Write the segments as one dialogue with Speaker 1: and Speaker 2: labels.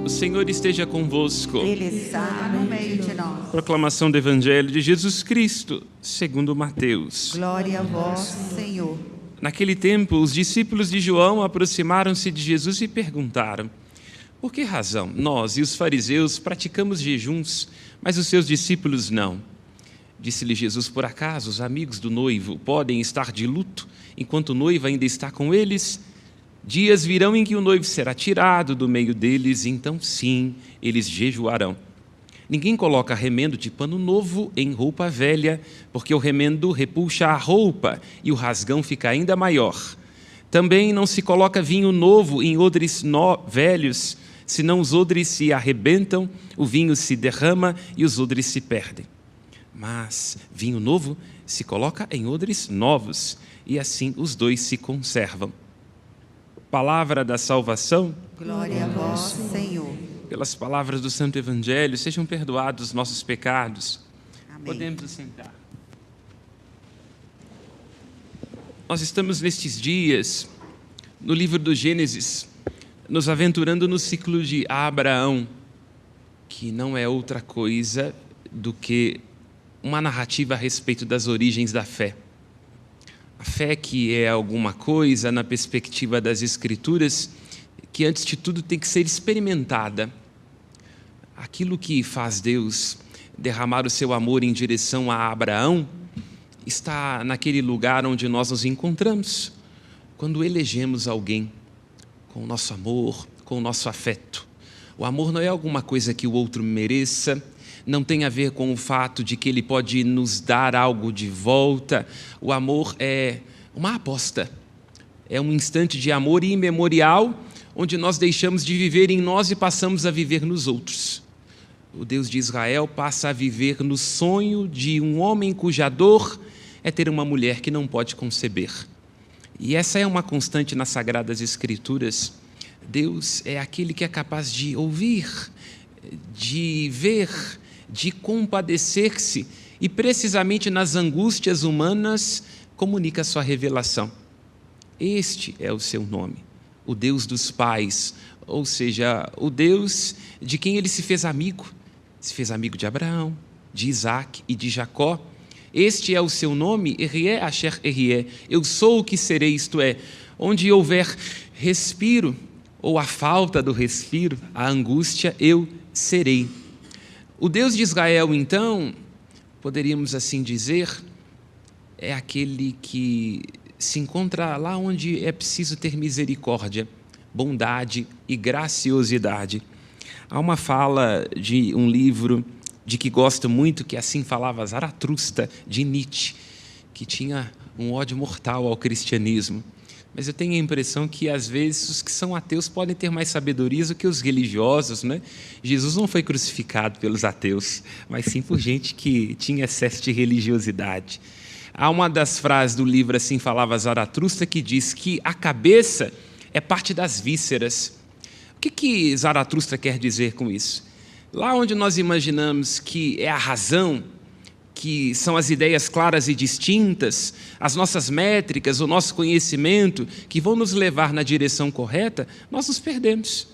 Speaker 1: O Senhor esteja convosco.
Speaker 2: Ele está no meio de nós.
Speaker 1: Proclamação do Evangelho de Jesus Cristo, segundo Mateus.
Speaker 2: Glória a vós, Senhor.
Speaker 1: Naquele tempo, os discípulos de João aproximaram-se de Jesus e perguntaram: por que razão nós e os fariseus praticamos jejuns, mas os seus discípulos não? Disse-lhe Jesus: por acaso os amigos do noivo podem estar de luto enquanto o noivo ainda está com eles? Dias virão em que o noivo será tirado do meio deles, então sim, eles jejuarão. Ninguém coloca remendo de pano novo em roupa velha, porque o remendo repuxa a roupa e o rasgão fica ainda maior. Também não se coloca vinho novo em odres velhos, senão os odres se arrebentam, o vinho se derrama e os odres se perdem. Mas vinho novo se coloca em odres novos, e assim os dois se conservam. Palavra da salvação.
Speaker 2: Glória a vós, Senhor.
Speaker 1: Pelas palavras do Santo Evangelho, sejam perdoados os nossos pecados.
Speaker 2: Amém.
Speaker 1: Podemos nos sentar. Nós estamos nestes dias, no livro do Gênesis, nos aventurando no ciclo de Abraão, que não é outra coisa do que uma narrativa a respeito das origens da fé. A fé que é alguma coisa, na perspectiva das Escrituras, que antes de tudo tem que ser experimentada. Aquilo que faz Deus derramar o seu amor em direção a Abraão está naquele lugar onde nós nos encontramos, quando elegemos alguém com o nosso amor, com o nosso afeto. O amor não é alguma coisa que o outro mereça, não tem a ver com o fato de que ele pode nos dar algo de volta. O amor é uma aposta, é um instante de amor imemorial, onde nós deixamos de viver em nós e passamos a viver nos outros. O Deus de Israel passa a viver no sonho de um homem cuja dor é ter uma mulher que não pode conceber. E essa é uma constante nas Sagradas Escrituras. Deus é aquele que é capaz de ouvir, de ver, de compadecer-se e, precisamente nas angústias humanas, comunica a sua revelação. Este é o seu nome, o Deus dos pais, ou seja, o Deus de quem ele se fez amigo de Abraão, de Isaac e de Jacó. Este é o seu nome, Erie Asher Erie, eu sou o que serei, isto é, onde houver respiro, ou a falta do respiro, a angústia, eu serei. O Deus de Israel, então, poderíamos assim dizer, é aquele que se encontra lá onde é preciso ter misericórdia, bondade e graciosidade. Há uma fala de um livro de que gosto muito, que assim falava Zaratustra, de Nietzsche, que tinha um ódio mortal ao cristianismo. Mas eu tenho a impressão que, às vezes, os que são ateus podem ter mais sabedoria do que os religiosos, né? Jesus não foi crucificado pelos ateus, mas sim por gente que tinha excesso de religiosidade. Há uma das frases do livro, assim falava Zaratustra, que diz que a cabeça é parte das vísceras. O que Zaratustra quer dizer com isso? Lá onde nós imaginamos que é a razão, que são as ideias claras e distintas, as nossas métricas, o nosso conhecimento, que vão nos levar na direção correta, nós nos perdemos.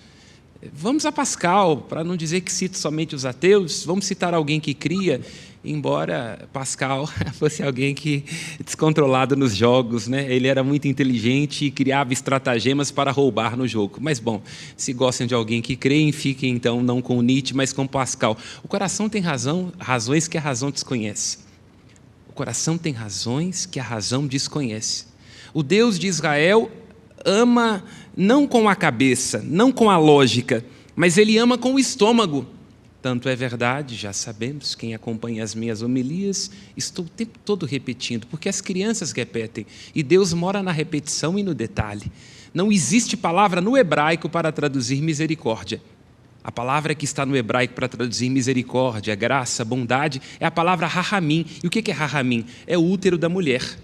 Speaker 1: Vamos a Pascal, para não dizer que cito somente os ateus, vamos citar alguém que cria, embora Pascal fosse alguém que descontrolado nos jogos, né? Ele era muito inteligente e criava estratagemas para roubar no jogo. Mas, bom, se gostam de alguém que crê, fiquem então não com Nietzsche, mas com Pascal. O coração tem razões que a razão desconhece. O coração tem razões que a razão desconhece. O Deus de Israel ama não com a cabeça, não com a lógica, mas ele ama com o estômago. Tanto é verdade, já sabemos, quem acompanha as minhas homilias, estou o tempo todo repetindo, porque as crianças repetem, e Deus mora na repetição e no detalhe. Não existe palavra no hebraico para traduzir misericórdia. A palavra que está no hebraico para traduzir misericórdia, graça, bondade, é a palavra rahamim. E o que é rahamim? É o útero da mulher.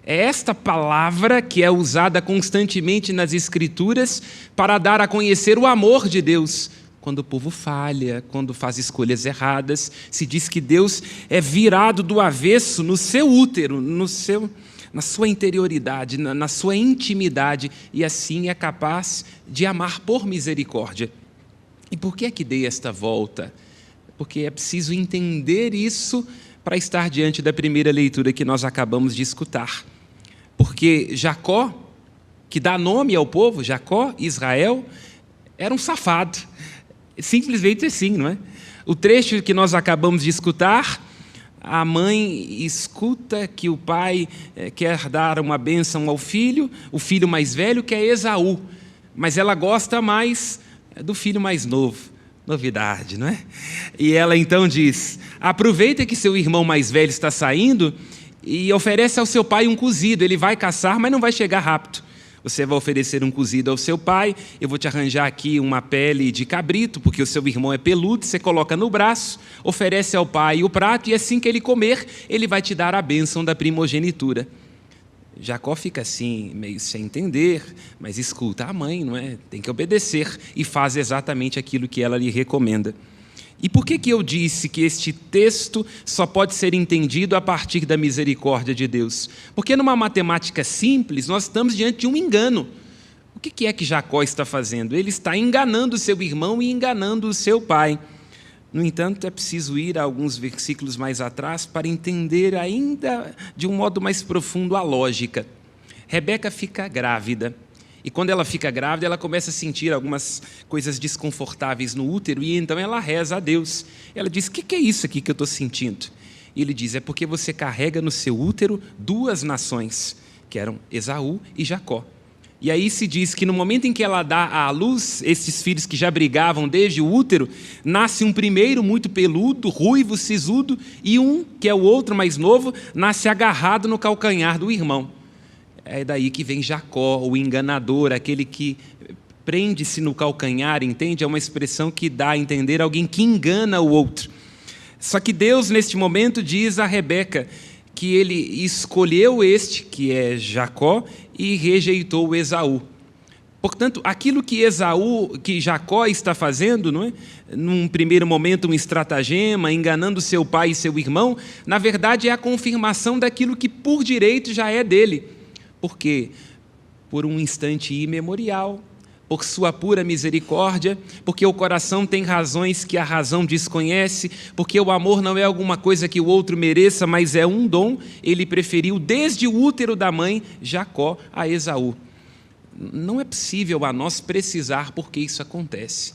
Speaker 1: É esta palavra que é usada constantemente nas Escrituras para dar a conhecer o amor de Deus. Quando o povo falha, quando faz escolhas erradas, se diz que Deus é virado do avesso no seu útero, na sua interioridade, na sua intimidade, e assim é capaz de amar por misericórdia. E por que é que dei esta volta? Porque é preciso entender isso para estar diante da primeira leitura que nós acabamos de escutar. Porque Jacó, que dá nome ao povo, Jacó, Israel, era um safado. Simplesmente assim, não é? O trecho que nós acabamos de escutar, a mãe escuta que o pai quer dar uma bênção ao filho, o filho mais velho, que é Esaú, mas ela gosta mais do filho mais novo. Novidade, não é? E ela então diz: aproveita que seu irmão mais velho está saindo e oferece ao seu pai um cozido. Ele vai caçar, mas não vai chegar rápido. Você vai oferecer um cozido ao seu pai, eu vou te arranjar aqui uma pele de cabrito, porque o seu irmão é peludo, você coloca no braço, oferece ao pai o prato, e assim que ele comer, ele vai te dar a bênção da primogenitura. Jacó fica assim, meio sem entender, mas escuta a mãe, não é? Tem que obedecer, e faz exatamente aquilo que ela lhe recomenda. E por que eu disse que este texto só pode ser entendido a partir da misericórdia de Deus? Porque numa matemática simples, nós estamos diante de um engano. O que é que Jacó está fazendo? Ele está enganando o seu irmão e enganando o seu pai. No entanto, é preciso ir a alguns versículos mais atrás para entender ainda de um modo mais profundo a lógica. Rebeca fica grávida. E quando ela fica grávida, ela começa a sentir algumas coisas desconfortáveis no útero, e então ela reza a Deus. Ela diz: o que é isso aqui que eu estou sentindo? E ele diz: é porque você carrega no seu útero duas nações, que eram Esaú e Jacó. E aí se diz que no momento em que ela dá à luz esses filhos que já brigavam desde o útero, nasce um primeiro muito peludo, ruivo, sisudo, e um, que é o outro mais novo, nasce agarrado no calcanhar do irmão. É daí que vem Jacó, o enganador, aquele que prende-se no calcanhar, entende? É uma expressão que dá a entender alguém que engana o outro. Só que Deus, neste momento, diz a Rebeca que ele escolheu este, que é Jacó, e rejeitou Esaú. Portanto, aquilo que Jacó está fazendo, não é? Num primeiro momento um estratagema, enganando seu pai e seu irmão, na verdade é a confirmação daquilo que por direito já é dele. Por quê? Por um instante imemorial, por sua pura misericórdia, porque o coração tem razões que a razão desconhece, porque o amor não é alguma coisa que o outro mereça, mas é um dom. Ele preferiu desde o útero da mãe Jacó a Esaú. Não é possível a nós precisar por que isso acontece.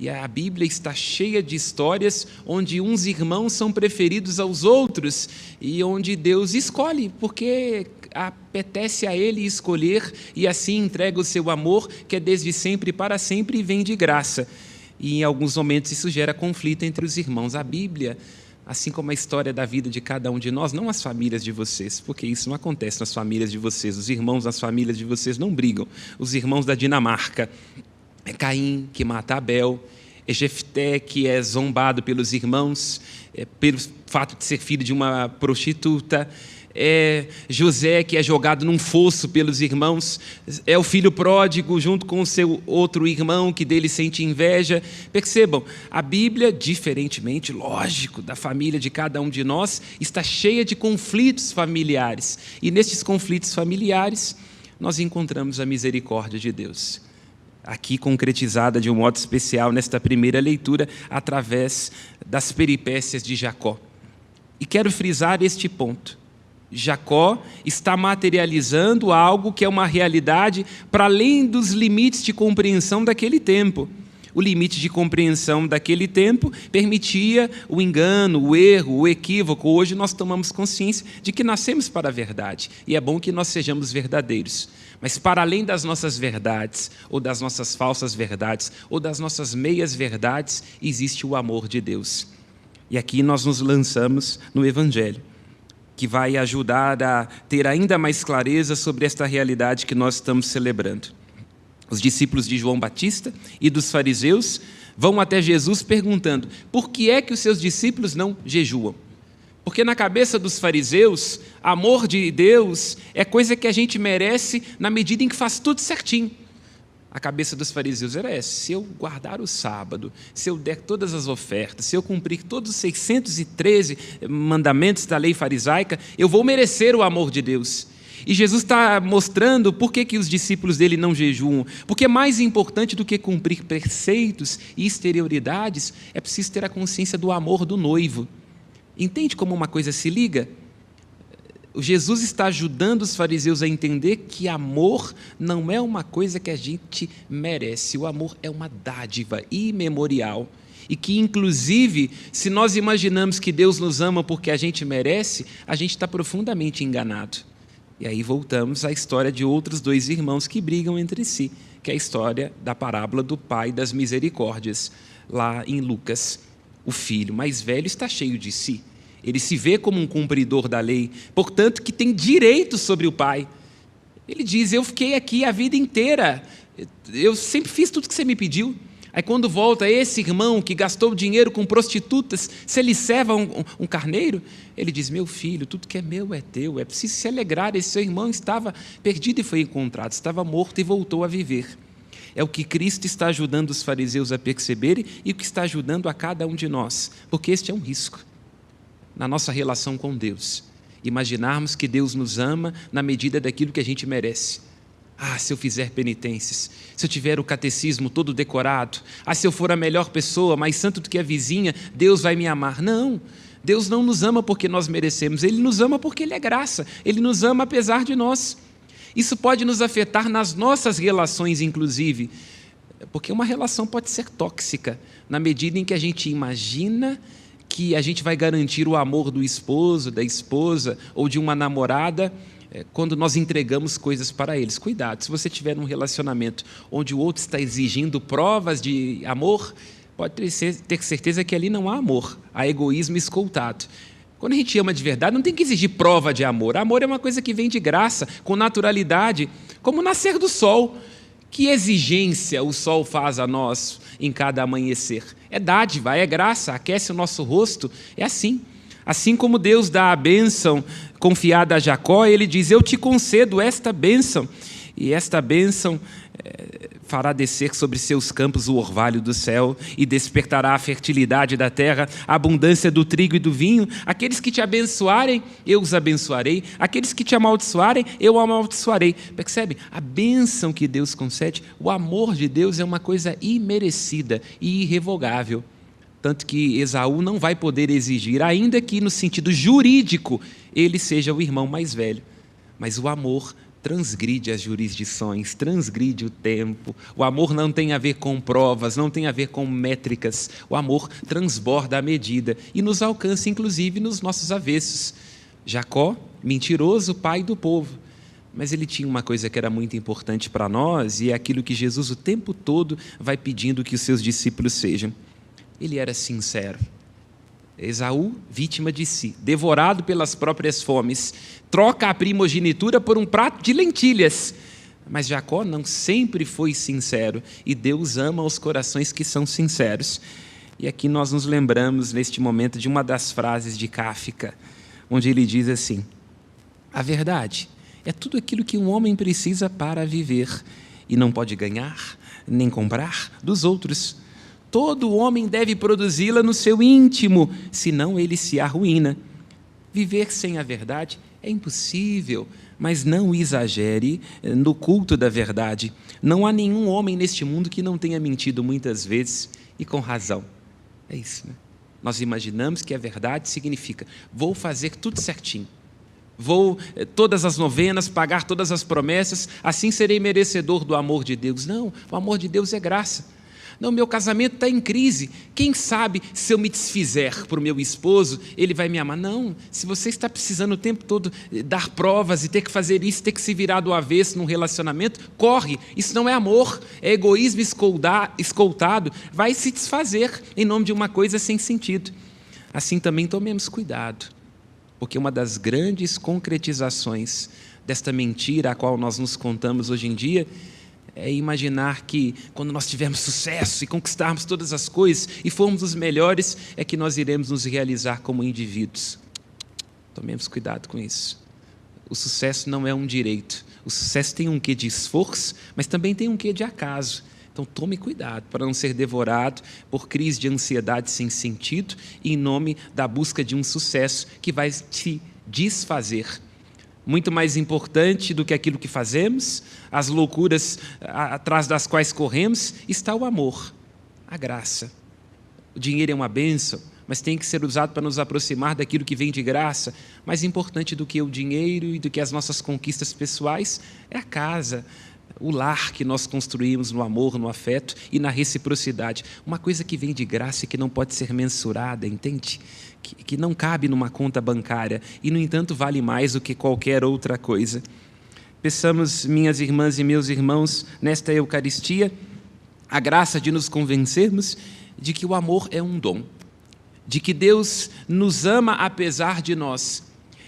Speaker 1: E a Bíblia está cheia de histórias onde uns irmãos são preferidos aos outros e onde Deus escolhe, porque apetece a Ele escolher, e assim entrega o seu amor, que é desde sempre para sempre e vem de graça. E em alguns momentos isso gera conflito entre os irmãos. A Bíblia, assim como a história da vida de cada um de nós, não as famílias de vocês, porque isso não acontece nas famílias de vocês. Os irmãos nas famílias de vocês não brigam. Os irmãos da Dinamarca, é Caim que mata Abel, é Jefté que é zombado pelos irmãos, pelo fato de ser filho de uma prostituta, é José que é jogado num fosso pelos irmãos, é o filho pródigo junto com o seu outro irmão que dele sente inveja. Percebam, a Bíblia, diferentemente, lógico, da família de cada um de nós, está cheia de conflitos familiares, e nesses conflitos familiares nós encontramos a misericórdia de Deus, aqui concretizada de um modo especial nesta primeira leitura, através das peripécias de Jacó. E quero frisar este ponto. Jacó está materializando algo que é uma realidade para além dos limites de compreensão daquele tempo. O limite de compreensão daquele tempo permitia o engano, o erro, o equívoco. Hoje nós tomamos consciência de que nascemos para a verdade, e é bom que nós sejamos verdadeiros. Mas para além das nossas verdades, ou das nossas falsas verdades, ou das nossas meias verdades, existe o amor de Deus. E aqui nós nos lançamos no Evangelho, que vai ajudar a ter ainda mais clareza sobre esta realidade que nós estamos celebrando. Os discípulos de João Batista e dos fariseus vão até Jesus perguntando: por que é que os seus discípulos não jejuam? Porque na cabeça dos fariseus, amor de Deus é coisa que a gente merece na medida em que faz tudo certinho. A cabeça dos fariseus era essa: se eu guardar o sábado, se eu der todas as ofertas, se eu cumprir todos os 613 mandamentos da lei farisaica, eu vou merecer o amor de Deus. E Jesus está mostrando por que os discípulos dele não jejuam. Porque mais importante do que cumprir preceitos e exterioridades, é preciso ter a consciência do amor do noivo. Entende como uma coisa se liga? Jesus está ajudando os fariseus a entender que amor não é uma coisa que a gente merece. O amor é uma dádiva imemorial. E que, inclusive, se nós imaginamos que Deus nos ama porque a gente merece, a gente está profundamente enganado. E aí voltamos à história de outros dois irmãos que brigam entre si, que é a história da parábola do Pai das Misericórdias, lá em Lucas. O filho mais velho está cheio de si. Ele se vê como um cumpridor da lei, portanto, que tem direito sobre o pai. Ele diz, eu fiquei aqui a vida inteira, eu sempre fiz tudo que você me pediu. Aí quando volta esse irmão que gastou dinheiro com prostitutas, se ele serva um carneiro, ele diz, meu filho, tudo que é meu é teu, é preciso se alegrar, esse seu irmão estava perdido e foi encontrado, estava morto e voltou a viver. É o que Cristo está ajudando os fariseus a perceberem e o que está ajudando a cada um de nós, porque este é um risco na nossa relação com Deus. Imaginarmos que Deus nos ama na medida daquilo que a gente merece. Se eu fizer penitências, se eu tiver o catecismo todo decorado, se eu for a melhor pessoa, mais santo do que a vizinha, Deus vai me amar. Não, Deus não nos ama porque nós merecemos, Ele nos ama porque Ele é graça, Ele nos ama apesar de nós. Isso pode nos afetar nas nossas relações, inclusive, porque uma relação pode ser tóxica, na medida em que a gente imagina que a gente vai garantir o amor do esposo, da esposa ou de uma namorada, quando nós entregamos coisas para eles. Cuidado, se você tiver um relacionamento onde o outro está exigindo provas de amor, pode ter certeza que ali não há amor, há egoísmo escoltado. Quando a gente ama de verdade, não tem que exigir prova de amor. Amor é uma coisa que vem de graça, com naturalidade, como o nascer do sol. Que exigência o sol faz a nós em cada amanhecer? É dádiva, é graça, aquece o nosso rosto, é assim. Assim como Deus dá a bênção confiada a Jacó, Ele diz, eu te concedo esta bênção, e esta bênção fará descer sobre seus campos o orvalho do céu, e despertará a fertilidade da terra, a abundância do trigo e do vinho. Aqueles que te abençoarem, eu os abençoarei, aqueles que te amaldiçoarem, eu amaldiçoarei. Percebe? A bênção que Deus concede, o amor de Deus é uma coisa imerecida e irrevogável. Tanto que Esaú não vai poder exigir, ainda que no sentido jurídico ele seja o irmão mais velho. Mas o amor transgride as jurisdições, transgride o tempo. O amor não tem a ver com provas, não tem a ver com métricas. O amor transborda a medida e nos alcança, inclusive, nos nossos avessos. Jacó, mentiroso, pai do povo. Mas ele tinha uma coisa que era muito importante para nós, e é aquilo que Jesus o tempo todo vai pedindo que os seus discípulos sejam. Ele era sincero. Esaú, vítima de si, devorado pelas próprias fomes, troca a primogenitura por um prato de lentilhas. Mas Jacó não sempre foi sincero, e Deus ama os corações que são sinceros. E aqui nós nos lembramos, neste momento, de uma das frases de Kafka, onde ele diz assim, a verdade é tudo aquilo que um homem precisa para viver, e não pode ganhar, nem comprar dos outros. Todo homem deve produzi-la no seu íntimo, senão ele se arruína. Viver sem a verdade é impossível, mas não exagere no culto da verdade. Não há nenhum homem neste mundo que não tenha mentido muitas vezes e com razão. É isso, né? Nós imaginamos que a verdade significa, vou fazer tudo certinho. Vou todas as novenas, pagar todas as promessas, assim serei merecedor do amor de Deus. Não, o amor de Deus é graça. Não, meu casamento está em crise. Quem sabe se eu me desfizer para o meu esposo, ele vai me amar? Não, se você está precisando o tempo todo dar provas e ter que fazer isso, ter que se virar do avesso num relacionamento, corre. Isso não é amor, é egoísmo escoltado. Vai se desfazer em nome de uma coisa sem sentido. Assim também tomemos cuidado, porque uma das grandes concretizações desta mentira a qual nós nos contamos hoje em dia é imaginar que quando nós tivermos sucesso e conquistarmos todas as coisas e formos os melhores, é que nós iremos nos realizar como indivíduos. Tomemos cuidado com isso. O sucesso não é um direito. O sucesso tem um quê de esforço, mas também tem um quê de acaso. Então tome cuidado para não ser devorado por crise de ansiedade sem sentido e em nome da busca de um sucesso que vai te desfazer. Muito mais importante do que aquilo que fazemos, as loucuras atrás das quais corremos, está o amor, a graça. O dinheiro é uma bênção, mas tem que ser usado para nos aproximar daquilo que vem de graça. Mais importante do que o dinheiro e do que as nossas conquistas pessoais é a casa, o lar que nós construímos no amor, no afeto e na reciprocidade. Uma coisa que vem de graça e que não pode ser mensurada, entende? Que não cabe numa conta bancária e, no entanto, vale mais do que qualquer outra coisa. Peçamos, minhas irmãs e meus irmãos, nesta Eucaristia, a graça de nos convencermos de que o amor é um dom, de que Deus nos ama apesar de nós.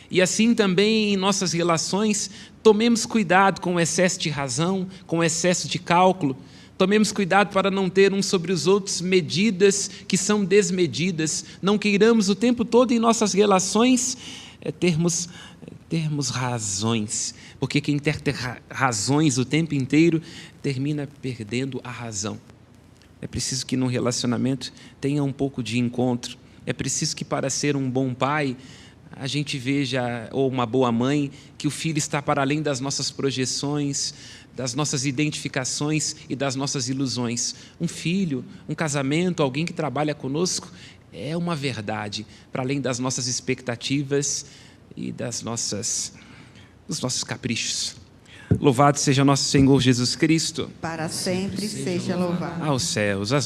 Speaker 1: E assim também em nossas relações, tomemos cuidado com o excesso de razão, com o excesso de cálculo. Tomemos cuidado para não ter uns sobre os outros medidas que são desmedidas. Não queiramos o tempo todo em nossas relações termos razões, porque quem quer ter razões o tempo inteiro termina perdendo a razão. É preciso que num relacionamento tenha um pouco de encontro. É preciso que para ser um bom pai a gente veja, ou uma boa mãe, que o filho está para além das nossas projeções, das nossas identificações e das nossas ilusões. Um filho, um casamento, alguém que trabalha conosco, é uma verdade, para além das nossas expectativas e dos nossos caprichos. Louvado seja nosso Senhor Jesus Cristo.
Speaker 2: Para sempre seja louvado.
Speaker 1: Aos céus, as